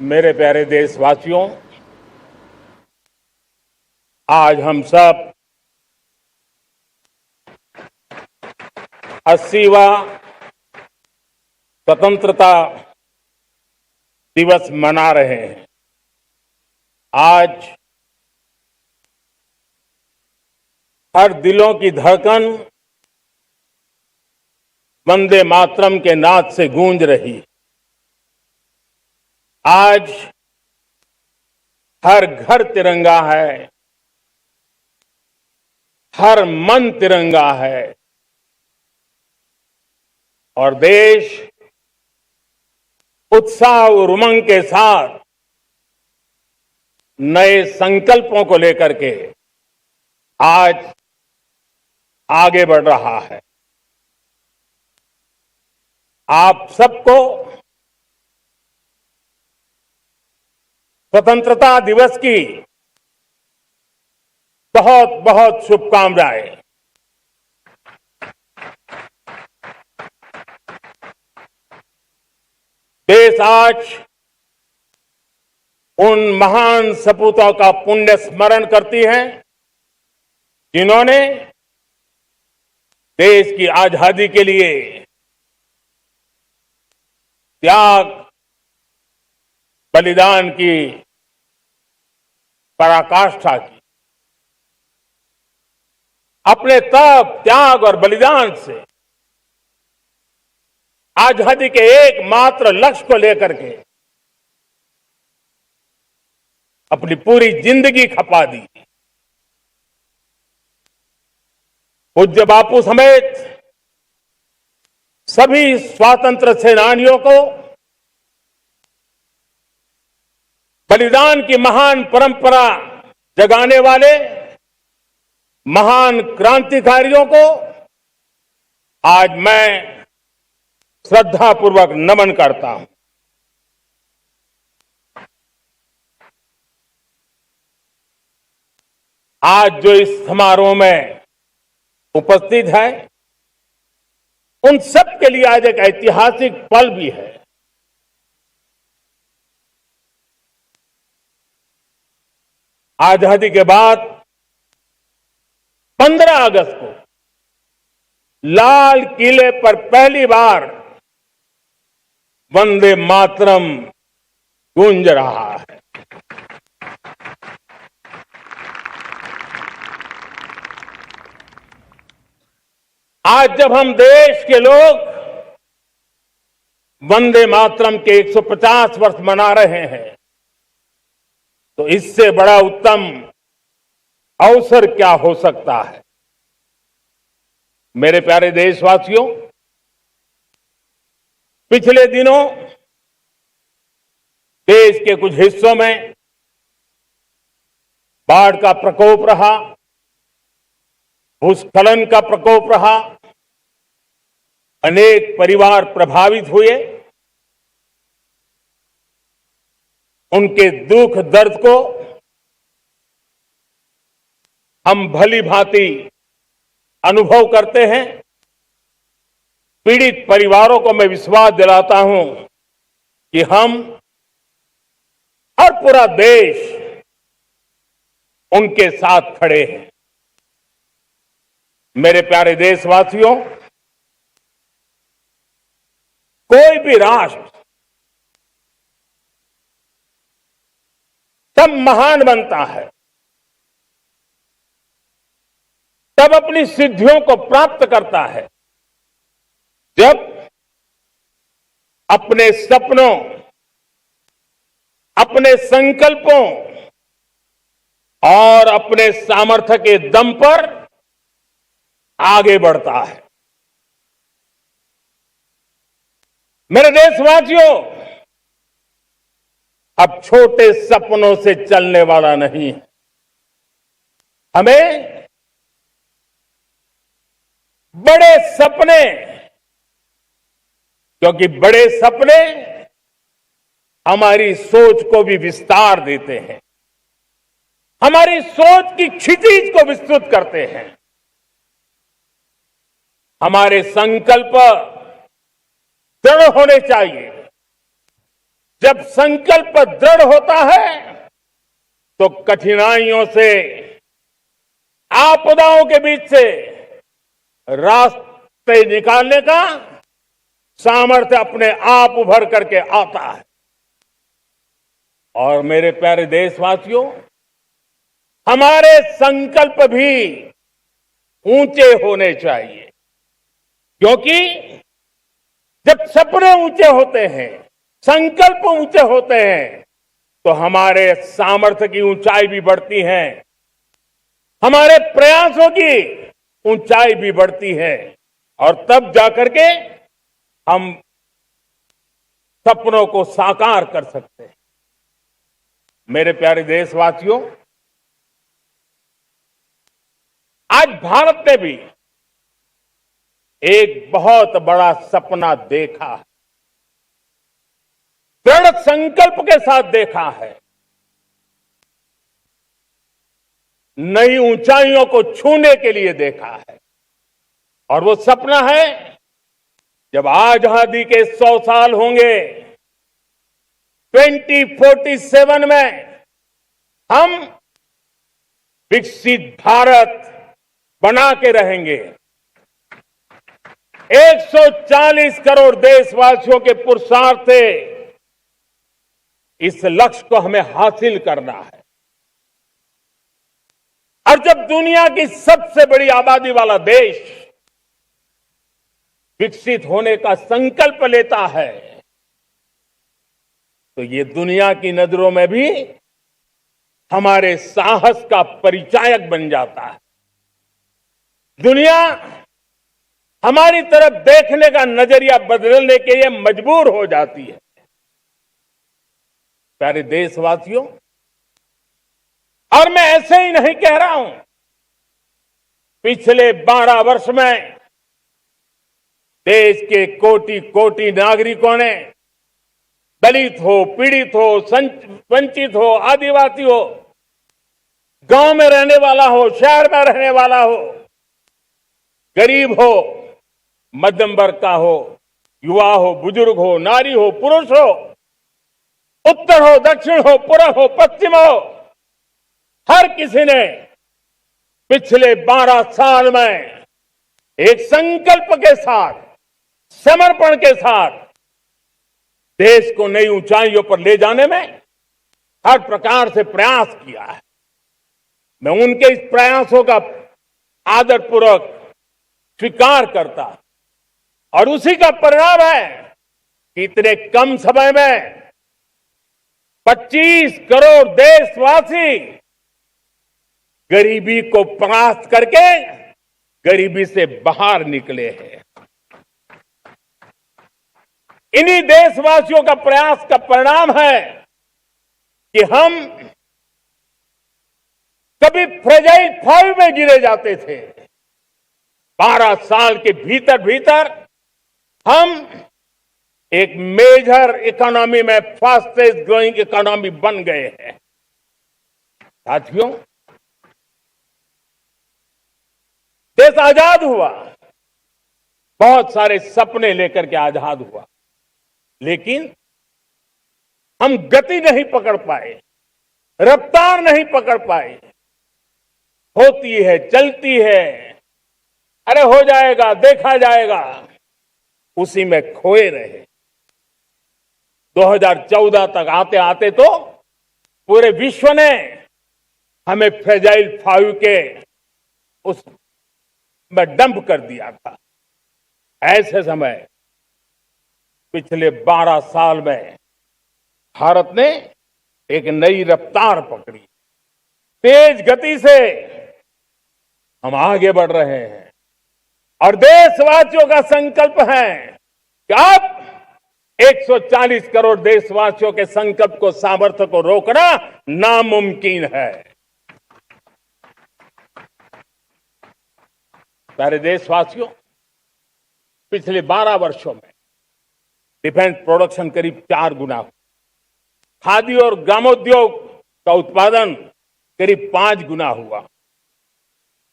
मेरे प्यारे देशवासियों, आज हम सब 80वां स्वतंत्रता दिवस मना रहे हैं। आज हर दिलों की धड़कन वंदे मातरम के नाद से गूंज रही। आज हर घर तिरंगा है, हर मन तिरंगा है और देश उत्साह और उमंग के साथ नए संकल्पों को लेकर के आज आगे बढ़ रहा है। आप सबको स्वतंत्रता दिवस की बहुत बहुत शुभकामनाएं। देश आज उन महान सपूतों का पुण्य स्मरण करती है जिन्होंने देश की आजादी के लिए त्याग बलिदान की पराकाष्ठा की। अपने तप, त्याग और बलिदान से आजादी के एकमात्र लक्ष्य को लेकर के अपनी पूरी जिंदगी खपा दी। पूज्य बापू समेत सभी स्वातंत्र सेनानियों को बलिदान की महान परंपरा जगाने वाले महान क्रांतिकारियों को आज मैं श्रद्धापूर्वक नमन करता हूं। आज जो इस समारोह में उपस्थित है उन सब के लिए आज एक ऐतिहासिक पल भी है। आजादी के बाद 15 अगस्त को लाल किले पर पहली बार वंदे मातरम गूंज रहा है। आज जब हम देश के लोग वंदे मातरम के 150 वर्ष मना रहे हैं तो इससे बड़ा उत्तम अवसर क्या हो सकता है। मेरे प्यारे देशवासियों, पिछले दिनों देश के कुछ हिस्सों में बाढ़ का प्रकोप रहा, भूस्खलन का प्रकोप रहा, अनेक परिवार प्रभावित हुए। उनके दुख दर्द को हम भली भांति अनुभव करते हैं। पीड़ित परिवारों को मैं विश्वास दिलाता हूं कि हम और पूरा देश उनके साथ खड़े हैं। मेरे प्यारे देशवासियों, कोई भी राष्ट्र तब महान बनता है, तब अपनी सिद्धियों को प्राप्त करता है जब अपने सपनों, अपने संकल्पों और अपने सामर्थ्य के दम पर आगे बढ़ता है। मेरे देशवासियों, अब छोटे सपनों से चलने वाला नहीं है। हमें बड़े सपने, क्योंकि बड़े सपने हमारी सोच को भी विस्तार देते हैं, हमारी सोच की क्षितिज को विस्तृत करते हैं। हमारे संकल्प दृढ़ होने चाहिए, जब संकल्प दृढ़ होता है तो कठिनाइयों से, आपदाओं के बीच से रास्ते निकालने का सामर्थ्य अपने आप उभर करके आता है। और मेरे प्यारे देशवासियों, हमारे संकल्प भी ऊंचे होने चाहिए, क्योंकि जब सपने ऊंचे होते हैं, संकल्प ऊंचे होते हैं, तो हमारे सामर्थ्य की ऊंचाई भी बढ़ती है, हमारे प्रयासों की ऊंचाई भी बढ़ती है, और तब जाकर के हम सपनों को साकार कर सकते हैं। मेरे प्यारे देशवासियों, आज भारत ने भी एक बहुत बड़ा सपना देखा है, दृढ़ संकल्प के साथ देखा है, नई ऊंचाइयों को छूने के लिए देखा है। और वो सपना है, जब आजादी के 100 साल होंगे, 2047 में हम विकसित भारत बना के रहेंगे। 140 करोड़ देशवासियों के पुरुषार्थ से इस लक्ष्य को हमें हासिल करना है। और जब दुनिया की सबसे बड़ी आबादी वाला देश विकसित होने का संकल्प लेता है, तो ये दुनिया की नजरों में भी हमारे साहस का परिचायक बन जाता है। दुनिया हमारी तरफ देखने का नजरिया बदलने के लिए मजबूर हो जाती है। प्यारे देशवासियों, और मैं ऐसे ही नहीं कह रहा हूं, पिछले 12 वर्ष में देश के कोटि कोटि नागरिकों ने, दलित हो, पीड़ित हो, वंचित हो, आदिवासी हो, गांव में रहने वाला हो, शहर में रहने वाला हो, गरीब हो, मध्यम वर्ग का हो, युवा हो, बुजुर्ग हो, नारी हो, पुरुष हो, उत्तर हो, दक्षिण हो, पूर्व हो, पश्चिम हो, हर किसी ने पिछले 12 साल में एक संकल्प के साथ, समर्पण के साथ देश को नई ऊंचाइयों पर ले जाने में हर प्रकार से प्रयास किया है। मैं उनके इस प्रयासों का आदरपूर्वक स्वीकार करता, और उसी का परिणाम है कि इतने कम समय में 25 करोड़ देशवासी गरीबी को परास्त करके गरीबी से बाहर निकले हैं। इन्हीं देशवासियों का प्रयास का परिणाम है कि हम कभी फ्रेजाइल 5 में गिरे जाते थे। 12 साल के भीतर भीतर हम एक मेजर इकोनॉमी में फास्टेस्ट ग्रोइंग इकोनॉमी बन गए हैं। साथियों, देश आजाद हुआ, बहुत सारे सपने लेकर के आजाद हुआ, लेकिन हम गति नहीं पकड़ पाए, रफ्तार नहीं पकड़ पाए। होती है, चलती है, अरे हो जाएगा, देखा जाएगा, उसी में खोए रहे। 2014 तक आते आते तो पूरे विश्व ने हमें फ्रेजाइल 5 के उस में डंप कर दिया था। ऐसे समय पिछले 12 साल में भारत ने एक नई रफ्तार पकड़ी, तेज गति से हम आगे बढ़ रहे हैं। और देशवासियों का संकल्प है कि अब 140 करोड़ देशवासियों के संकल्प को, सामर्थ्य को रोकना नामुमकिन है। प्यारे देशवासियों, पिछले 12 वर्षों में डिफेंस प्रोडक्शन करीब 4 गुना हुआ, खादी और ग्रामोद्योग का उत्पादन करीब 5 गुना हुआ,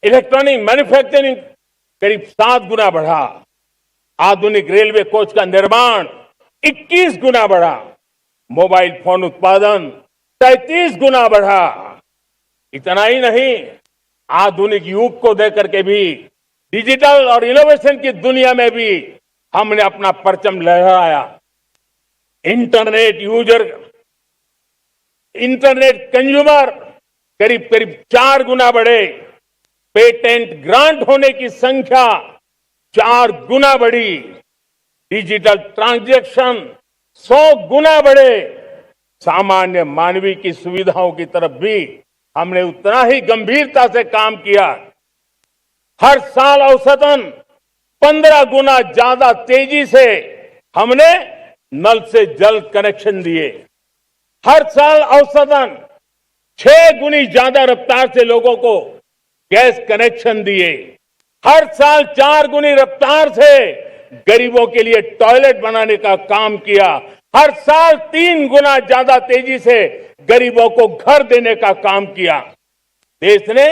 इलेक्ट्रॉनिक मैन्युफैक्चरिंग करीब 7 गुना बढ़ा, आधुनिक रेलवे कोच का निर्माण 21 गुना बढ़ा, मोबाइल फोन उत्पादन 33 गुना बढ़ा। इतना ही नहीं, आधुनिक युग को देकर के भी डिजिटल और इनोवेशन की दुनिया में भी हमने अपना परचम लहराया। इंटरनेट यूजर, इंटरनेट कंज्यूमर करीब करीब 4 गुना बढ़े। पेटेंट ग्रांट होने की संख्या 4 गुना बढ़ी। डिजिटल ट्रांजैक्शन 100 गुना बढ़े। सामान्य मानवीय की सुविधाओं की तरफ भी हमने उतना ही गंभीरता से काम किया। हर साल औसतन 15 गुना ज्यादा तेजी से हमने नल से जल कनेक्शन दिए। हर साल औसतन 6 गुनी ज्यादा रफ्तार से लोगों को गैस कनेक्शन दिए। हर साल 4 गुनी रफ्तार से गरीबों के लिए टॉयलेट बनाने का काम किया। हर साल 3 गुना ज्यादा तेजी से गरीबों को घर देने का काम किया। देश ने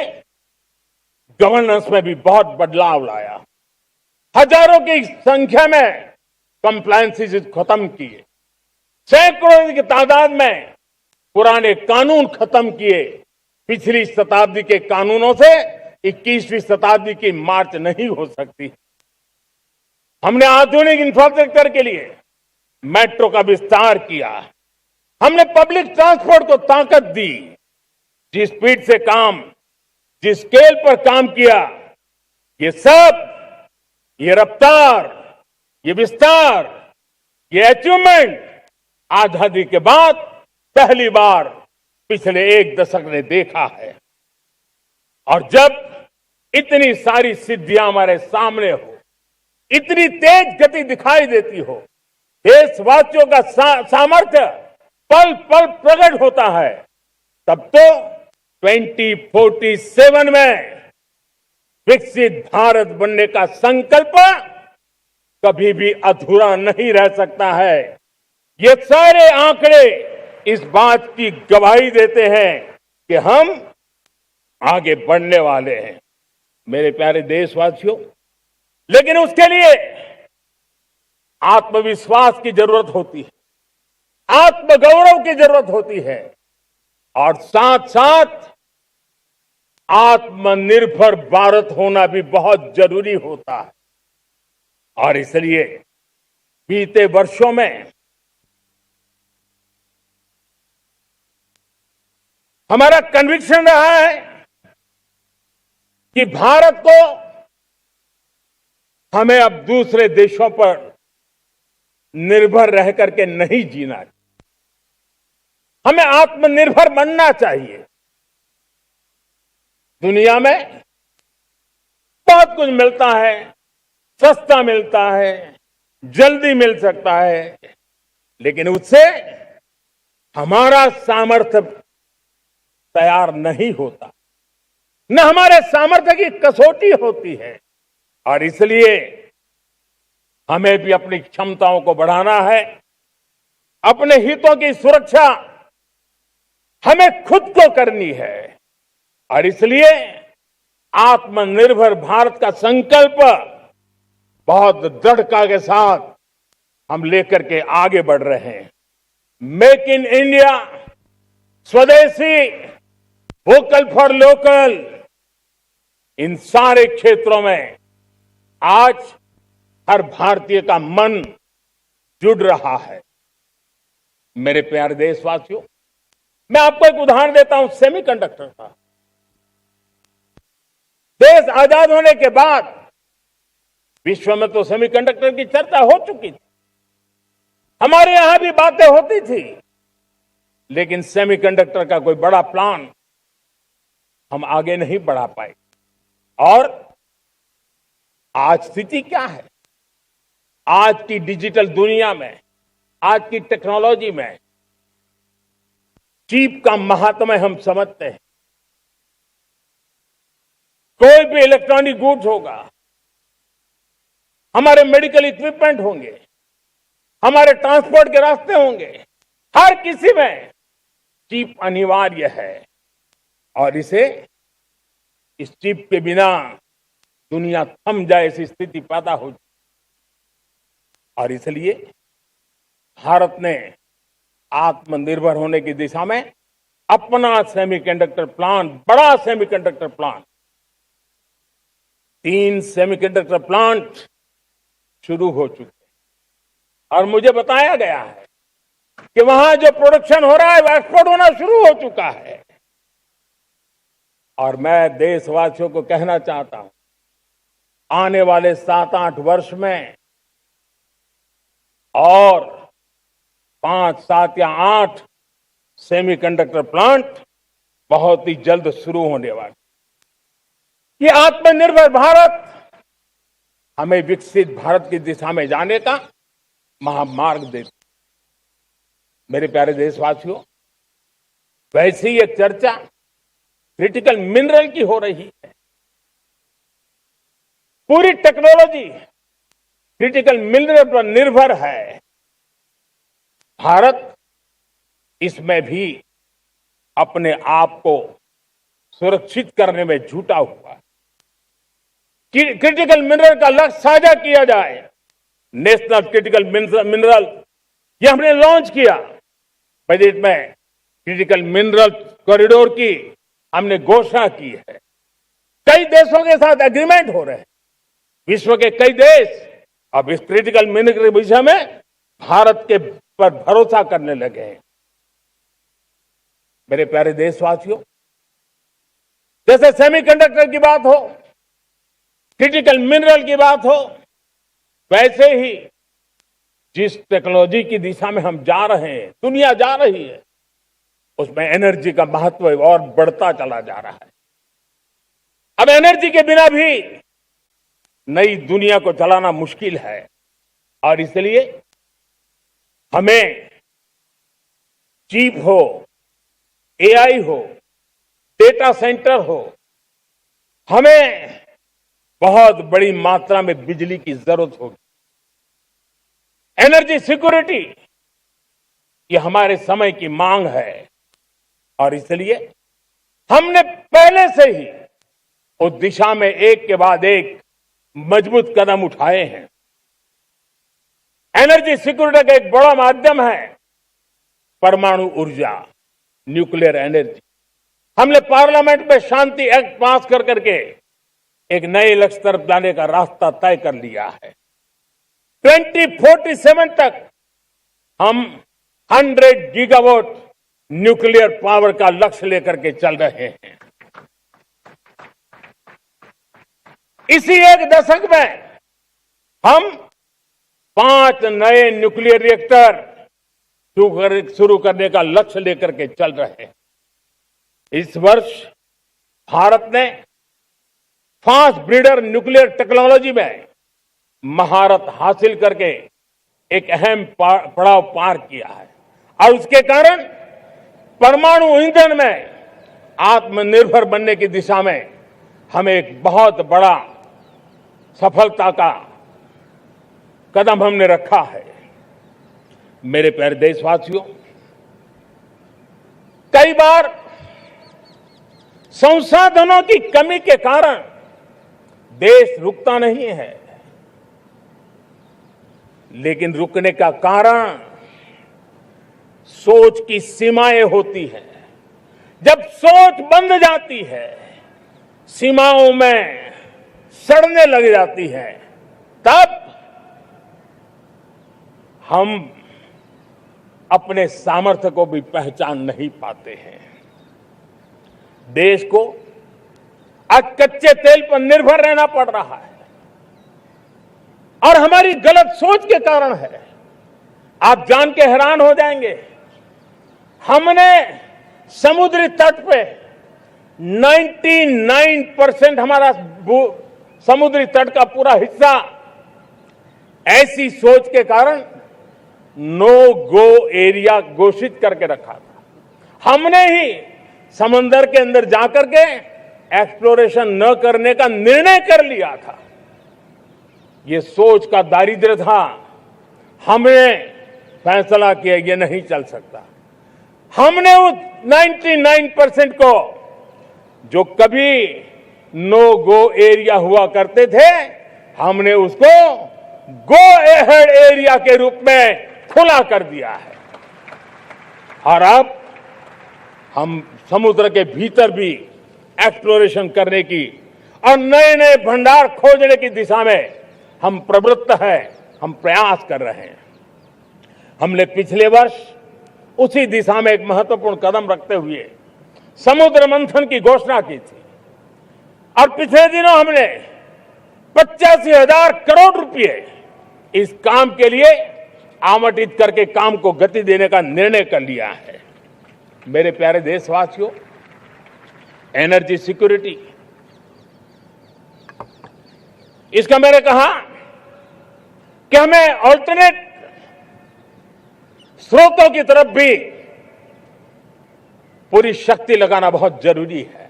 गवर्नेंस में भी बहुत बदलाव लाया। हजारों की संख्या में कंप्लायंसेस खत्म किए। सैकड़ों की तादाद में पुराने कानून खत्म किए। पिछली शताब्दी के कानूनों से 21वीं शताब्दी की मार्च नहीं हो सकती। हमने आधुनिक इंफ्रास्ट्रक्चर के लिए मेट्रो का विस्तार किया। हमने पब्लिक ट्रांसपोर्ट को ताकत दी। जिस स्पीड से काम, जिस स्केल पर काम किया, ये सब, ये रफ्तार, ये विस्तार, ये अचीवमेंट आजादी के बाद पहली बार पिछले 1 दशक ने देखा है। और जब इतनी सारी सिद्धियां हमारे सामने हो, इतनी तेज गति दिखाई देती हो, देशवासियों का सामर्थ्य पल पल प्रकट होता है, तब तो 2047 में विकसित भारत बनने का संकल्प कभी भी अधूरा नहीं रह सकता है। ये सारे आंकड़े इस बात की गवाही देते हैं कि हम आगे बढ़ने वाले हैं, मेरे प्यारे देशवासियों। लेकिन उसके लिए आत्मविश्वास की जरूरत होती है, आत्मगौरव की जरूरत होती है, और साथ साथ आत्मनिर्भर भारत होना भी बहुत जरूरी होता है। और इसलिए बीते वर्षों में हमारा कन्विक्शन रहा है कि भारत को हमें अब दूसरे देशों पर निर्भर रह करके नहीं जीना चाहिए। हमें आत्मनिर्भर बनना चाहिए। दुनिया में बहुत कुछ मिलता है, सस्ता मिलता है, जल्दी मिल सकता है, लेकिन उससे हमारा सामर्थ्य तैयार नहीं होता, न हमारे सामर्थ्य की कसौटी होती है। और इसलिए हमें भी अपनी क्षमताओं को बढ़ाना है। अपने हितों की सुरक्षा हमें खुद को करनी है। और इसलिए आत्मनिर्भर भारत का संकल्प बहुत दृढ़ता के साथ हम लेकर के आगे बढ़ रहे हैं। मेक इन इंडिया, स्वदेशी, वोकल फॉर लोकल, इन सारे क्षेत्रों में आज हर भारतीय का मन जुड़ रहा है। मेरे प्यारे देशवासियों, मैं आपको एक उदाहरण देता हूं सेमीकंडक्टर का। देश आजाद होने के बाद विश्व में तो सेमीकंडक्टर की चर्चा हो चुकी थी, हमारे यहां भी बातें होती थी, लेकिन सेमीकंडक्टर का कोई बड़ा प्लान हम आगे नहीं बढ़ा पाए। और आज स्थिति क्या है? आज की डिजिटल दुनिया में, आज की टेक्नोलॉजी में चिप का महात्म्य हम समझते हैं। कोई भी इलेक्ट्रॉनिक गुड्स होगा, हमारे मेडिकल इक्विपमेंट होंगे, हमारे ट्रांसपोर्ट के रास्ते होंगे, हर किसी में चिप अनिवार्य है। और इस चिप के बिना दुनिया थम जाए ऐसी स्थिति पैदा हो। और इसलिए भारत ने आत्मनिर्भर होने की दिशा में अपना सेमीकंडक्टर प्लांट, बड़ा सेमीकंडक्टर प्लांट, 3 सेमीकंडक्टर प्लांट शुरू हो चुके हैं और मुझे बताया गया है कि वहां जो प्रोडक्शन हो रहा है वो एक्सपोर्ट होना शुरू हो चुका है। और मैं देशवासियों को कहना चाहता हूं, आने वाले 7-8 वर्ष में और 5, 7 या 8 सेमीकंडक्टर प्लांट बहुत ही जल्द शुरू होने वाले। ये आत्मनिर्भर भारत हमें विकसित भारत की दिशा में जाने का महामार्ग देती। मेरे प्यारे देशवासियों, वैसी ही एक चर्चा क्रिटिकल मिनरल की हो रही है। पूरी टेक्नोलॉजी क्रिटिकल मिनरल पर निर्भर है। भारत इसमें भी अपने आप को सुरक्षित करने में जुटा हुआ है। क्रिटिकल मिनरल का लक्ष्य साझा किया जाए। नेशनल क्रिटिकल मिनरल ये हमने लॉन्च किया। बजट में क्रिटिकल मिनरल कॉरिडोर की हमने घोषणा की है। कई देशों के साथ एग्रीमेंट हो रहे हैं। विश्व के कई देश अब इस क्रिटिकल मिनरल के विषय में भारत के पर भरोसा करने लगे हैं। मेरे प्यारे देशवासियों, जैसे सेमीकंडक्टर की बात हो, क्रिटिकल मिनरल की बात हो, वैसे ही जिस टेक्नोलॉजी की दिशा में हम जा रहे हैं, दुनिया जा रही है, उसमें एनर्जी का महत्व और बढ़ता चला जा रहा है। अब एनर्जी के बिना भी नई दुनिया को चलाना मुश्किल है और इसलिए हमें चिप हो, एआई हो, डेटा सेंटर हो, हमें बहुत बड़ी मात्रा में बिजली की जरूरत होगी। एनर्जी सिक्योरिटी ये हमारे समय की मांग है और इसलिए हमने पहले से ही उस दिशा में एक के बाद एक मजबूत कदम उठाए हैं। एनर्जी सिक्योरिटी का एक बड़ा माध्यम है परमाणु ऊर्जा, न्यूक्लियर एनर्जी। हमने पार्लियामेंट में शांति एक्ट पास कर करके एक नए लक्ष्य तरफ जाने का रास्ता तय कर लिया है। 2047 तक हम 100 गीगावाट न्यूक्लियर पावर का लक्ष्य लेकर के चल रहे हैं। इसी एक दशक में हम 5 नए न्यूक्लियर रिएक्टर शुरू करने का लक्ष्य लेकर के चल रहे हैं। इस वर्ष भारत ने फास्ट ब्रीडर न्यूक्लियर टेक्नोलॉजी में महारत हासिल करके एक अहम पड़ाव पार किया है और उसके कारण परमाणु ईंधन में आत्मनिर्भर बनने की दिशा में हमें एक बहुत बड़ा सफलता का कदम हमने रखा है। मेरे प्यारे देशवासियों, कई बार संसाधनों की कमी के कारण देश रुकता नहीं है, लेकिन रुकने का कारण सोच की सीमाएं होती हैं। जब सोच बंध जाती है, सीमाओं में सड़ने लग जाती है, तब हम अपने सामर्थ्य को भी पहचान नहीं पाते हैं। देश को आज कच्चे तेल पर निर्भर रहना पड़ रहा है और हमारी गलत सोच के कारण है। आप जान के हैरान हो जाएंगे, हमने समुद्री तट पे 99% हमारा समुद्री तट का पूरा हिस्सा ऐसी सोच के कारण नो गो एरिया घोषित करके रखा था। हमने ही समंदर के अंदर जाकर के एक्सप्लोरेशन न करने का निर्णय कर लिया था। ये सोच का दारिद्र्य था। हमने फैसला किया ये नहीं चल सकता। हमने उस 99% को जो कभी नो गो एरिया हुआ करते थे, हमने उसको गो एहेड एरिया के रूप में खुला कर दिया है। और अब हम समुद्र के भीतर भी एक्सप्लोरेशन करने की और नए नए भंडार खोजने की दिशा में हम प्रवृत्त हैं, हम प्रयास कर रहे हैं। हमने पिछले वर्ष उसी दिशा में एक महत्वपूर्ण कदम रखते हुए समुद्र मंथन की घोषणा की थी और पिछले दिनों हमने 85,000 करोड़ रुपए इस काम के लिए आवंटित करके काम को गति देने का निर्णय कर लिया है। मेरे प्यारे देशवासियों, एनर्जी सिक्योरिटी, इसका मैंने कहा कि हमें ऑल्टरनेट स्रोतों की तरफ भी पूरी शक्ति लगाना बहुत जरूरी है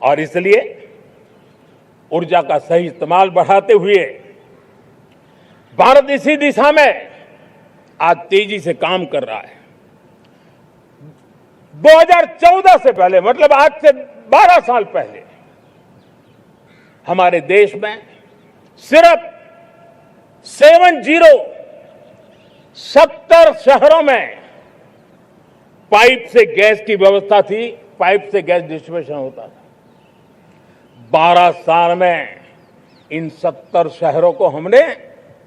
और इसलिए ऊर्जा का सही इस्तेमाल बढ़ाते हुए भारत इसी दिशा में आज तेजी से काम कर रहा है। 2014 से पहले, मतलब आज से 12 साल पहले, हमारे देश में सिर्फ 70 शहरों में पाइप से गैस की व्यवस्था थी, पाइप से गैस डिस्ट्रीब्यूशन होता था। 12 साल में इन 70 शहरों को हमने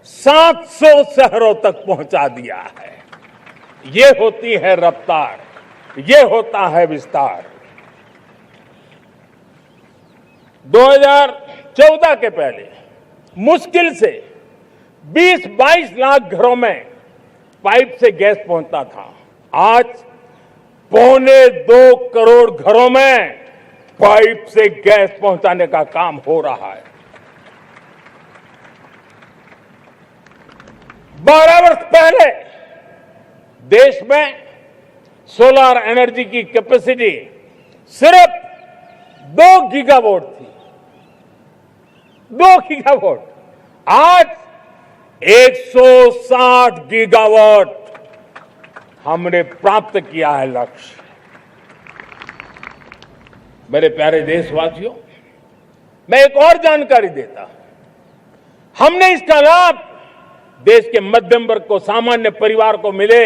700 शहरों तक पहुंचा दिया है। ये होती है रफ्तार, ये होता है विस्तार। 2014 के पहले मुश्किल से 20-22 लाख घरों में पाइप से गैस पहुंचता था। आज 1.25 करोड़ घरों में पाइप से गैस पहुंचाने का काम हो रहा है। 12 वर्ष पहले देश में सोलर एनर्जी की कैपेसिटी सिर्फ 2 गीगावाट थी। 2 गीगावाट, आज 160 गीगावाट हमने प्राप्त किया है लक्ष्य। मेरे प्यारे देशवासियों, मैं एक और जानकारी देता हूं। हमने इसका लाभ देश के मध्यम वर्ग को, सामान्य परिवार को मिले,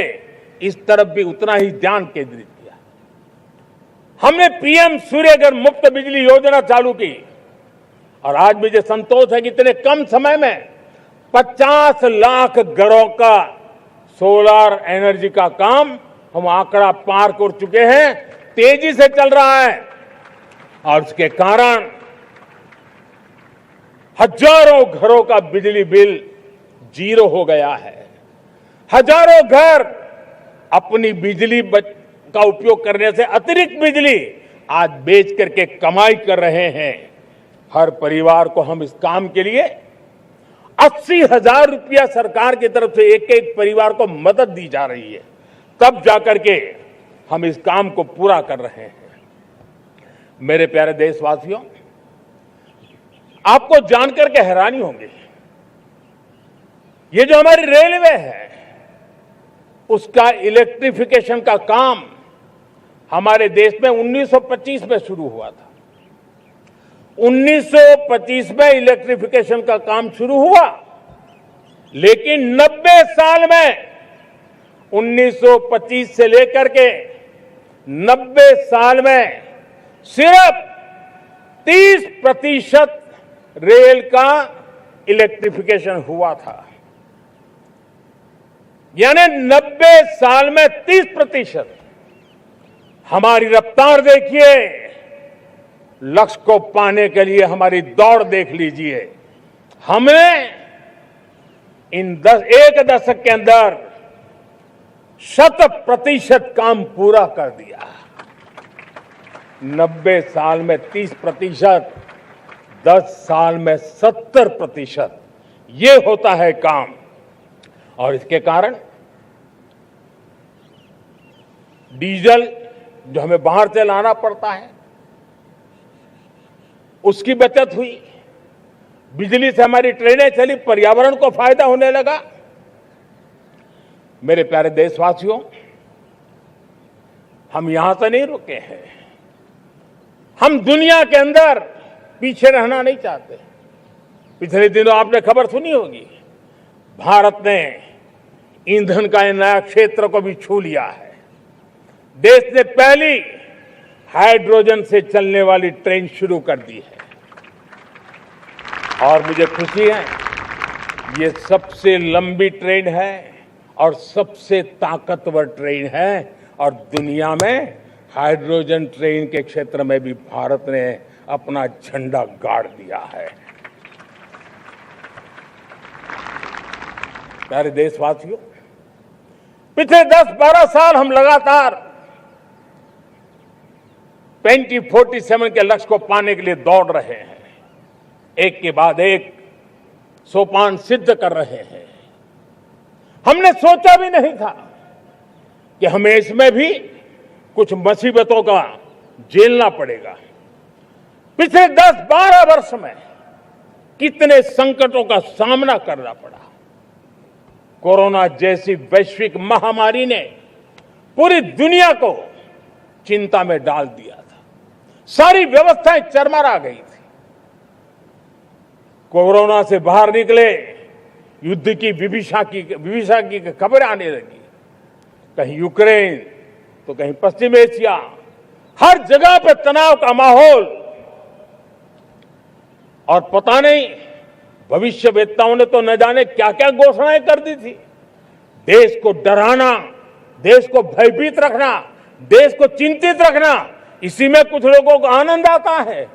इस तरफ भी उतना ही ध्यान केंद्रित किया। हमने पीएम सूर्यघर मुफ्त बिजली योजना चालू की और आज मुझे संतोष है कि इतने कम समय में 50 लाख घरों का सोलर एनर्जी का काम हम आंकड़ा पार कर चुके हैं। तेजी से चल रहा है और उसके कारण हजारों घरों का बिजली बिल 0 हो गया है। हजारों घर अपनी बिजली का उपयोग करने से अतिरिक्त बिजली आज बेच करके कमाई कर रहे हैं। हर परिवार को हम इस काम के लिए 80,000 रुपया सरकार की तरफ से एक एक परिवार को मदद दी जा रही है, तब जाकर के हम इस काम को पूरा कर रहे हैं। मेरे प्यारे देशवासियों, आपको जानकर के हैरानी होगी, ये जो हमारी रेलवे है उसका इलेक्ट्रिफिकेशन का काम हमारे देश में 1925 में शुरू हुआ था। 1925 में इलेक्ट्रिफिकेशन का काम शुरू हुआ, लेकिन 90 साल में 1925 से लेकर के 90 साल में सिर्फ 30% रेल का इलेक्ट्रिफिकेशन हुआ था। यानी 90 साल में 30%। हमारी रफ्तार देखिए, लक्ष्य को पाने के लिए हमारी दौड़ देख लीजिए। हमने एक दशक के अंदर 100% काम पूरा कर दिया। 90 साल में 30%, 10 साल में 70%, ये होता है काम। और इसके कारण डीजल जो हमें बाहर से लाना पड़ता है उसकी बचत हुई, बिजली से हमारी ट्रेनें चली, पर्यावरण को फायदा होने लगा। मेरे प्यारे देशवासियों, हम यहां से नहीं रुके हैं, हम दुनिया के अंदर पीछे रहना नहीं चाहते। पिछले दिनों आपने खबर सुनी होगी, भारत ने ईंधन का नया क्षेत्र को भी छू लिया है। देश ने पहली हाइड्रोजन से चलने वाली ट्रेन शुरू कर दी है और मुझे खुशी है, ये सबसे लंबी ट्रेन है और सबसे ताकतवर ट्रेन है और दुनिया में हाइड्रोजन ट्रेन के क्षेत्र में भी भारत ने अपना झंडा गाड़ दिया है। प्यारे देशवासियों, पिछले 10-12 साल हम लगातार 2047 के लक्ष्य को पाने के लिए दौड़ रहे हैं, एक के बाद एक सोपान सिद्ध कर रहे हैं। हमने सोचा भी नहीं था कि हमें इसमें भी कुछ मुसीबतों का झेलना पड़ेगा। पिछले 10-12 वर्ष में कितने संकटों का सामना करना पड़ा। कोरोना जैसी वैश्विक महामारी ने पूरी दुनिया को चिंता में डाल दिया था, सारी व्यवस्थाएं चरमरा गई थी। कोरोना से बाहर निकले, युद्ध की विभीषा की खबरें आने लगी, कहीं यूक्रेन तो कहीं पश्चिम एशिया, हर जगह पर तनाव का माहौल। और पता नहीं भविष्यवेत्ताओं ने तो न जाने क्या क्या घोषणाएं कर दी थी। देश को डराना, देश को भयभीत रखना, देश को चिंतित रखना, इसी में कुछ लोगों को आनंद आता है।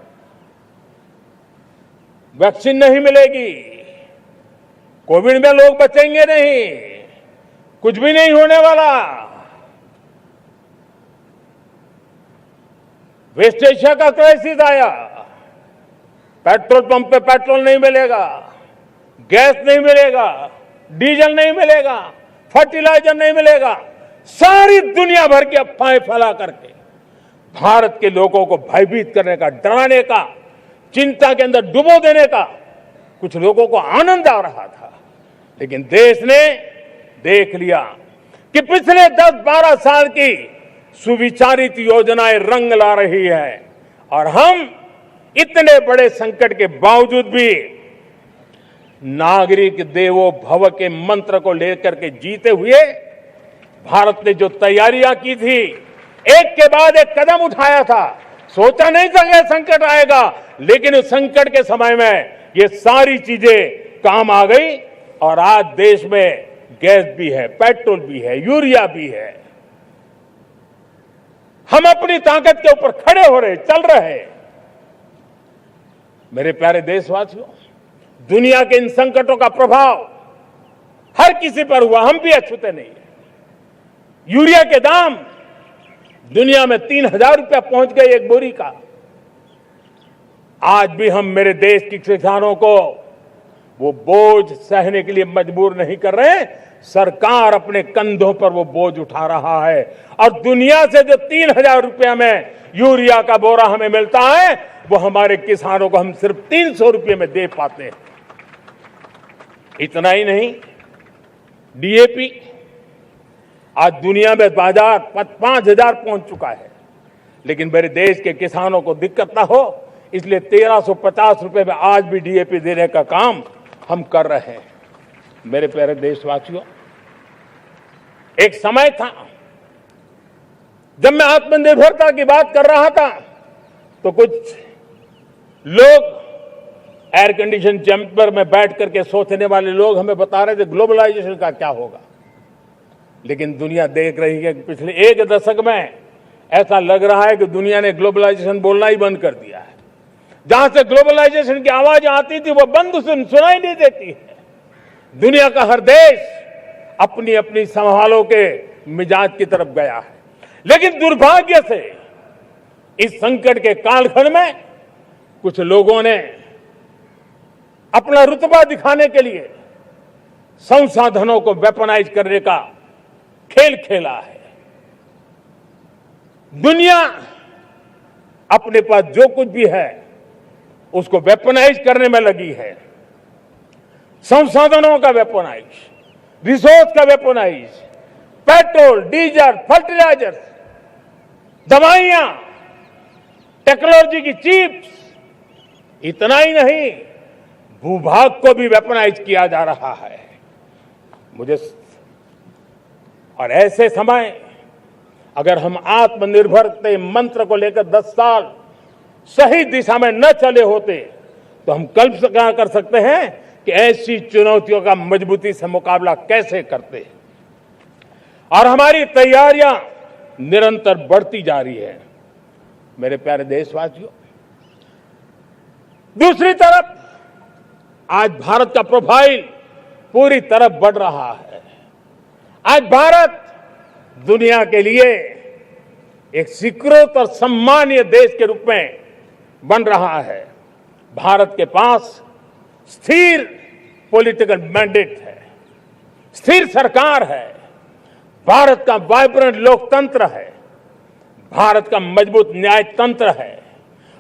वैक्सीन नहीं मिलेगी, कोविड में लोग बचेंगे नहीं, कुछ भी नहीं होने वाला। वेस्ट एशिया का क्राइसिस आया, पेट्रोल पंप पे पेट्रोल नहीं मिलेगा, गैस नहीं मिलेगा, डीजल नहीं मिलेगा, फर्टिलाइजर नहीं मिलेगा। सारी दुनिया भर की अफवाहें फैला करके भारत के लोगों को भयभीत करने का, डराने का, चिंता के अंदर डुबो देने का कुछ लोगों को आनंद आ रहा था। लेकिन देश ने देख लिया कि पिछले 10-12 साल की सुविचारित योजनाएं रंग ला रही है और हम इतने बड़े संकट के बावजूद भी नागरिक देवो भव के मंत्र को लेकर के जीते हुए भारत ने जो तैयारियां की थी, एक के बाद एक कदम उठाया था। सोचा नहीं था कि संकट आएगा, लेकिन उस संकट के समय में ये सारी चीजें काम आ गई और आज देश में गैस भी है, पेट्रोल भी है, यूरिया भी है। हम अपनी ताकत के ऊपर खड़े हो रहे, चल रहे। मेरे प्यारे देशवासियों, दुनिया के इन संकटों का प्रभाव हर किसी पर हुआ, हम भी अछूते नहीं है। यूरिया के दाम दुनिया में 3,000 रुपया पहुंच गए एक बोरी का। आज भी हम मेरे देश के किसानों को वो बोझ सहने के लिए मजबूर नहीं कर रहे। सरकार अपने कंधों पर वो बोझ उठा रहा है और दुनिया से जो 3,000 रुपया में यूरिया का बोरा हमें मिलता है, वो हमारे किसानों को हम सिर्फ 300 रुपये में दे पाते हैं। इतना ही नहीं, डीएपी आज दुनिया में बाजार 5,000 पहुंच चुका है, लेकिन मेरे देश के किसानों को दिक्कत ना हो इसलिए 1,350 रुपये में आज भी डीएपी देने का काम हम कर रहे हैं। मेरे प्यारे देशवासियों, एक समय था जब मैं आत्मनिर्भरता की बात कर रहा था तो कुछ लोग एयर कंडीशन चैम्बर में बैठ करके सोचने वाले लोग हमें बता रहे थे ग्लोबलाइजेशन का क्या होगा। लेकिन दुनिया देख रही है कि पिछले एक दशक में ऐसा लग रहा है कि दुनिया ने ग्लोबलाइजेशन बोलना ही बंद कर दिया है। जहां से ग्लोबलाइजेशन की आवाज आती थी वो बंद सुनाई नहीं देती है। दुनिया का हर देश अपनी अपनी संभालों के मिजाज की तरफ गया है। लेकिन दुर्भाग्य से इस संकट के कालखंड में कुछ लोगों ने अपना रुतबा दिखाने के लिए संसाधनों को वेपनाइज करने का खेल खेला है। दुनिया अपने पास जो कुछ भी है उसको वेपनाइज करने में लगी है। संसाधनों का वेपनाइज, रिसोर्स का वेपनाइज, पेट्रोल, डीजल, फर्टिलाइजर्स, दवाइयां, टेक्नोलॉजी की चिप्स, इतना ही नहीं भूभाग को भी वेपनाइज किया जा रहा है। और ऐसे समय अगर हम आत्मनिर्भरता मंत्र को लेकर 10 साल सही दिशा में न चले होते तो हम कल्पना कर सकते हैं कि ऐसी चुनौतियों का मजबूती से मुकाबला कैसे करते हैं। और हमारी तैयारियां निरंतर बढ़ती जा रही है। मेरे प्यारे देशवासियों, दूसरी तरफ आज भारत का प्रोफाइल पूरी तरफ बढ़ रहा है। आज भारत दुनिया के लिए एक स्वीकृत और सम्मानीय देश के रूप में बन रहा है। भारत के पास स्थिर पॉलिटिकल मैंडेट है, स्थिर सरकार है, भारत का वाइब्रेंट लोकतंत्र है, भारत का मजबूत न्याय तंत्र है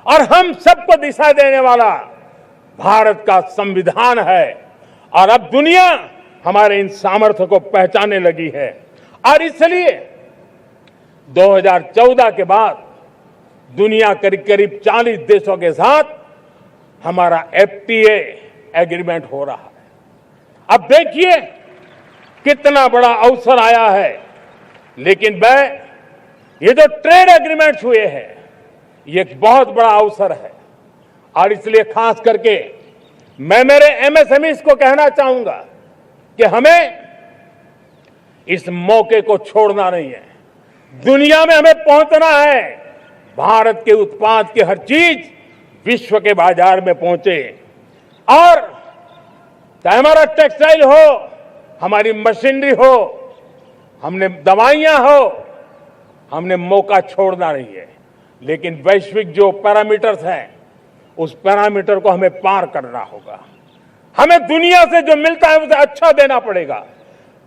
और हम सबको दिशा देने वाला भारत का संविधान है। और अब दुनिया हमारे इन सामर्थ्य को पहचानने लगी है और इसलिए 2014 के बाद दुनिया करीब करीब 40 देशों के साथ हमारा FTA एग्रीमेंट हो रहा है। अब देखिए कितना बड़ा अवसर आया है। लेकिन ये जो ट्रेड एग्रीमेंट्स हुए हैं ये एक बहुत बड़ा अवसर है और इसलिए खास करके मैं मेरे MSMEs को कहना चाहूंगा कि हमें इस मौके को छोड़ना नहीं है। दुनिया में हमें पहुंचना है। भारत के उत्पाद की हर चीज विश्व के बाजार में पहुंचे और चाहे हमारा टेक्सटाइल हो, हमारी मशीनरी हो, हमने दवाइयां हो, हमने मौका छोड़ना नहीं है। लेकिन वैश्विक जो पैरामीटर्स हैं उस पैरामीटर को हमें पार करना होगा। हमें दुनिया से जो मिलता है उसे अच्छा देना पड़ेगा,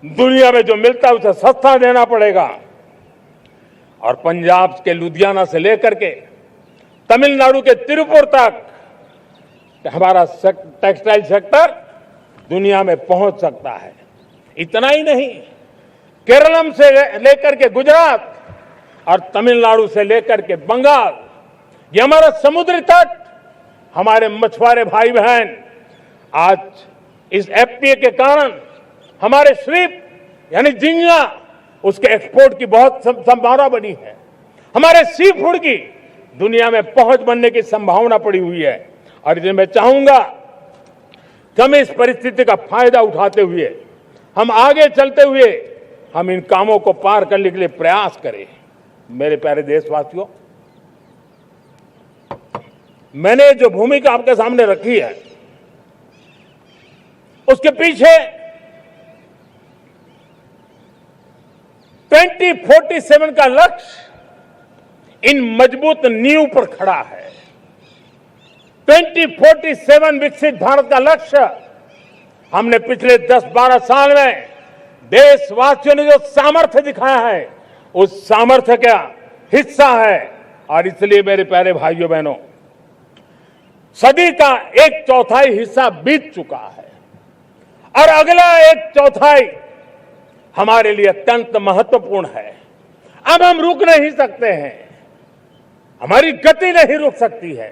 दुनिया में जो मिलता है उसे सस्ता देना पड़ेगा। और पंजाब के लुधियाना से लेकर के तमिलनाडु के तिरुपुर तक हमारा टेक्सटाइल सेक्टर दुनिया में पहुंच सकता है। इतना ही नहीं, केरलम से लेकर के गुजरात और तमिलनाडु से लेकर के बंगाल, ये हमारा समुद्री तट, हमारे मछुआरे भाई बहन आज इस FTA के कारण हमारे श्रिप यानी झींगा उसके एक्सपोर्ट की बहुत संभावना बनी है। हमारे सी फूड की दुनिया में पहुंच बनने की संभावना पड़ी हुई है। और इसलिए मैं चाहूंगा कि हम इस परिस्थिति का फायदा उठाते हुए, हम आगे चलते हुए हम इन कामों को पार करने के लिए प्रयास करें। मेरे प्यारे देशवासियों, मैंने जो भूमिका आपके सामने रखी है उसके पीछे 2047 का लक्ष्य इन मजबूत नींव पर खड़ा है। 2047 विकसित भारत का लक्ष्य हमने पिछले 10-12 साल में देशवासियों ने जो सामर्थ्य दिखाया है उस सामर्थ्य का हिस्सा है। और इसलिए मेरे प्यारे भाइयों बहनों, सदी का 1/4 हिस्सा बीत चुका है और अगला 1/4 हमारे लिए अत्यंत महत्वपूर्ण है। अब हम रुक नहीं सकते हैं, हमारी गति नहीं रुक सकती है,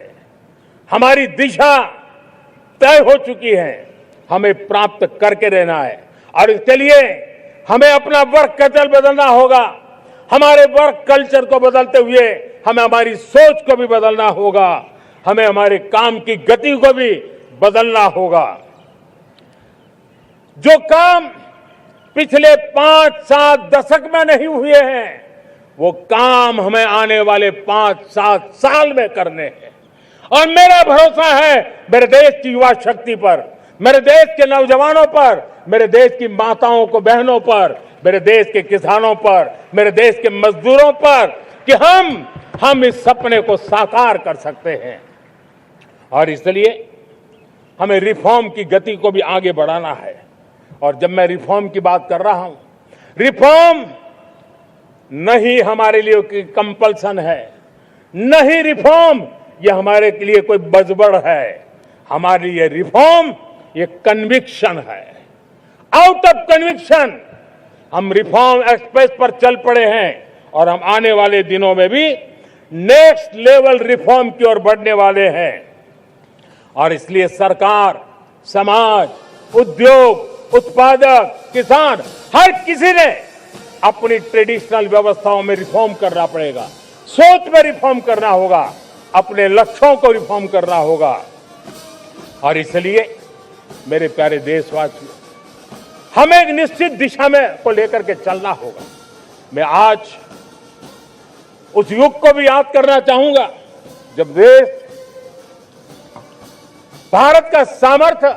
हमारी दिशा तय हो चुकी है, हमें प्राप्त करके रहना है। और इसके लिए हमें अपना वर्क कल्चर बदलना होगा। हमारे वर्क कल्चर को बदलते हुए हमें हमारी सोच को भी बदलना होगा, हमें हमारे काम की गति को भी बदलना होगा। जो काम पिछले 5-7 दशक में नहीं हुए हैं वो काम हमें आने वाले 5-7 साल में करने हैं। और मेरा भरोसा है मेरे देश की युवा शक्ति पर, मेरे देश के नौजवानों पर, मेरे देश की माताओं को बहनों पर, मेरे देश के किसानों पर, मेरे देश के मजदूरों पर कि हम इस सपने को साकार कर सकते हैं। और इसलिए हमें रिफॉर्म की गति को भी आगे बढ़ाना है। और जब मैं रिफॉर्म की बात कर रहा हूं, रिफॉर्म नहीं हमारे लिए कंपल्सन है, नहीं रिफॉर्म ये हमारे के लिए कोई बजबड़ है, हमारे लिए रिफॉर्म ये कन्विक्शन है। आउट ऑफ कन्विक्शन हम रिफॉर्म एक्सप्रेस पर चल पड़े हैं और हम आने वाले दिनों में भी नेक्स्ट लेवल रिफॉर्म की ओर बढ़ने वाले हैं। और इसलिए सरकार, समाज, उद्योग, उत्पादक, किसान, हर किसी ने अपनी ट्रेडिशनल व्यवस्थाओं में रिफॉर्म करना पड़ेगा, सोच में रिफॉर्म करना होगा, अपने लक्ष्यों को रिफॉर्म करना होगा। और इसलिए मेरे प्यारे देशवासियों, हमें एक निश्चित दिशा में को लेकर के चलना होगा। मैं आज उस युग को भी याद करना चाहूंगा जब देश भारत का सामर्थ्य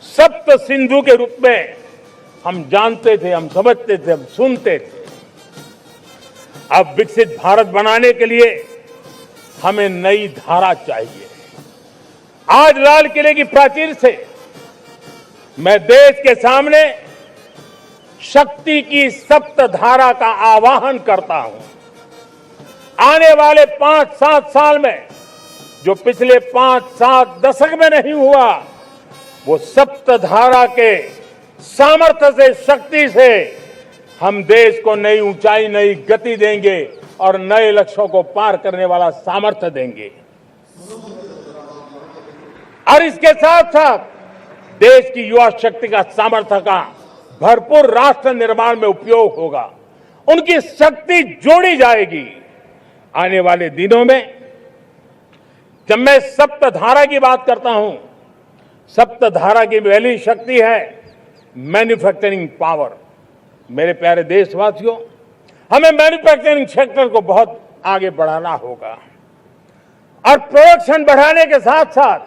सप्त सिंधु के रूप में हम जानते थे, हम समझते थे, हम सुनते थे। अब विकसित भारत बनाने के लिए हमें नई धारा चाहिए। आज लाल किले की प्राचीर से मैं देश के सामने शक्ति की सप्त धारा का आवाहन करता हूं। आने वाले 5-7 साल में जो पिछले 5-7 दशक में नहीं हुआ, वो सप्त धारा के सामर्थ्य से, शक्ति से हम देश को नई ऊंचाई, नई गति देंगे और नए लक्ष्यों को पार करने वाला सामर्थ्य देंगे। और इसके साथ साथ देश की युवा शक्ति का सामर्थ्य का भरपूर राष्ट्र निर्माण में उपयोग होगा, उनकी शक्ति जोड़ी जाएगी। आने वाले दिनों में जब मैं सप्तधारा की बात करता हूं, सप्तधारा की पहली शक्ति है मैन्युफैक्चरिंग पावर। मेरे प्यारे देशवासियों, हमें मैन्युफैक्चरिंग सेक्टर को बहुत आगे बढ़ाना होगा और प्रोडक्शन बढ़ाने के साथ साथ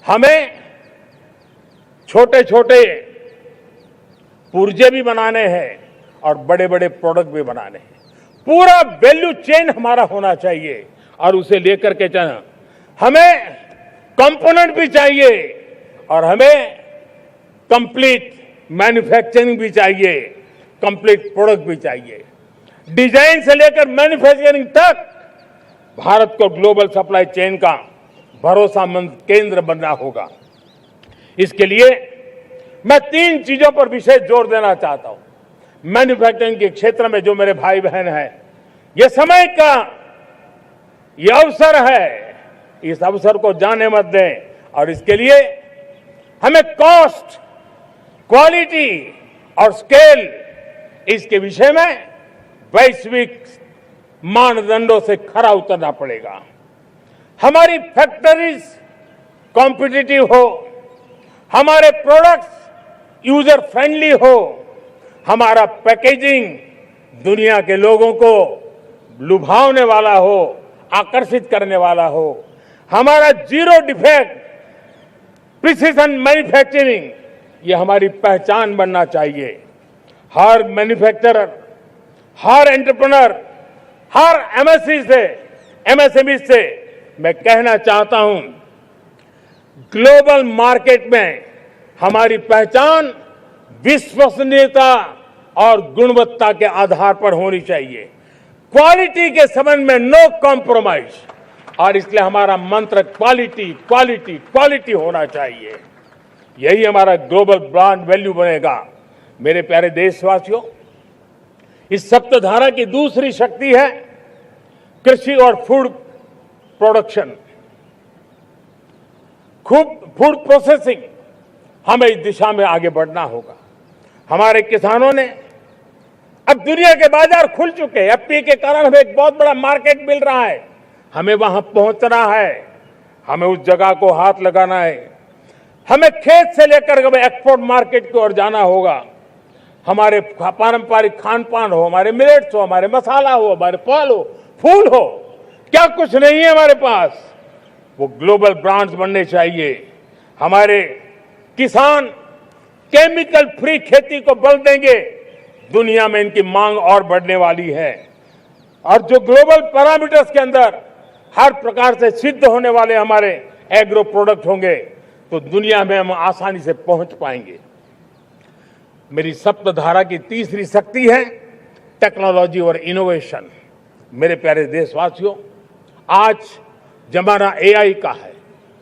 हमें छोटे छोटे पुर्जे भी बनाने हैं और बड़े बड़े प्रोडक्ट भी बनाने हैं। पूरा वैल्यू चेन हमारा होना चाहिए और उसे लेकर के चलना। हमें कंपोनेंट भी चाहिए और हमें कंप्लीट मैन्युफैक्चरिंग भी चाहिए, कंप्लीट प्रोडक्ट भी चाहिए। डिजाइन से लेकर मैन्युफैक्चरिंग तक भारत को ग्लोबल सप्लाई चेन का भरोसामंद केंद्र बनना होगा। इसके लिए मैं 3 चीजों पर विशेष जोर देना चाहता हूं। मैन्युफैक्चरिंग के क्षेत्र में जो मेरे भाई बहन हैं, ये समय का ये अवसर है, इस अवसर को जाने मत दें। और इसके लिए हमें कॉस्ट, क्वालिटी और स्केल, इसके विषय में वैश्विक मानदंडों से खरा उतरना पड़ेगा। हमारी फैक्ट्रीज कॉम्पिटिटिव हो, हमारे प्रोडक्ट्स यूजर फ्रेंडली हो, हमारा पैकेजिंग दुनिया के लोगों को लुभावने वाला हो, आकर्षित करने वाला हो, हमारा जीरो डिफेक्ट प्रिसिजन मैन्युफैक्चरिंग, ये हमारी पहचान बनना चाहिए। हर मैन्युफैक्चरर, हर एंटरप्रेन्योर, हर एमएसएमई से मैं कहना चाहता हूं, ग्लोबल मार्केट में हमारी पहचान विश्वसनीयता और गुणवत्ता के आधार पर होनी चाहिए। क्वालिटी के संबंध में नो कॉम्प्रोमाइज, और इसलिए हमारा मंत्र क्वालिटी, क्वालिटी, क्वालिटी होना चाहिए। यही हमारा ग्लोबल ब्रांड वैल्यू बनेगा। मेरे प्यारे देशवासियों, इस सप्तधारा की दूसरी शक्ति है कृषि और फूड प्रोडक्शन, फूड प्रोसेसिंग। हमें इस दिशा में आगे बढ़ना होगा। हमारे किसानों ने, अब दुनिया के बाजार खुल चुके हैं, एफपीए के कारण हमें एक बहुत बड़ा मार्केट मिल रहा है। हमें वहां पहुंचना है, हमें उस जगह को हाथ लगाना है। हमें खेत से लेकर एक्सपोर्ट मार्केट की ओर जाना होगा। हमारे पारंपरिक खान पान हो, हमारे मिलेट्स हो, हमारे मसाला हो, हमारे फल हो, फूल हो, क्या कुछ नहीं है हमारे पास, वो ग्लोबल ब्रांड्स बनने चाहिए। हमारे किसान केमिकल फ्री खेती को बल देंगे, दुनिया में इनकी मांग और बढ़ने वाली है। और जो ग्लोबल पैरामीटर्स के अंदर हर प्रकार से सिद्ध होने वाले हमारे एग्रो प्रोडक्ट होंगे, तो दुनिया में हम आसानी से पहुंच पाएंगे। मेरी सप्तधारा की तीसरी शक्ति है टेक्नोलॉजी और इनोवेशन। मेरे प्यारे देशवासियों, आज जमाना एआई का है,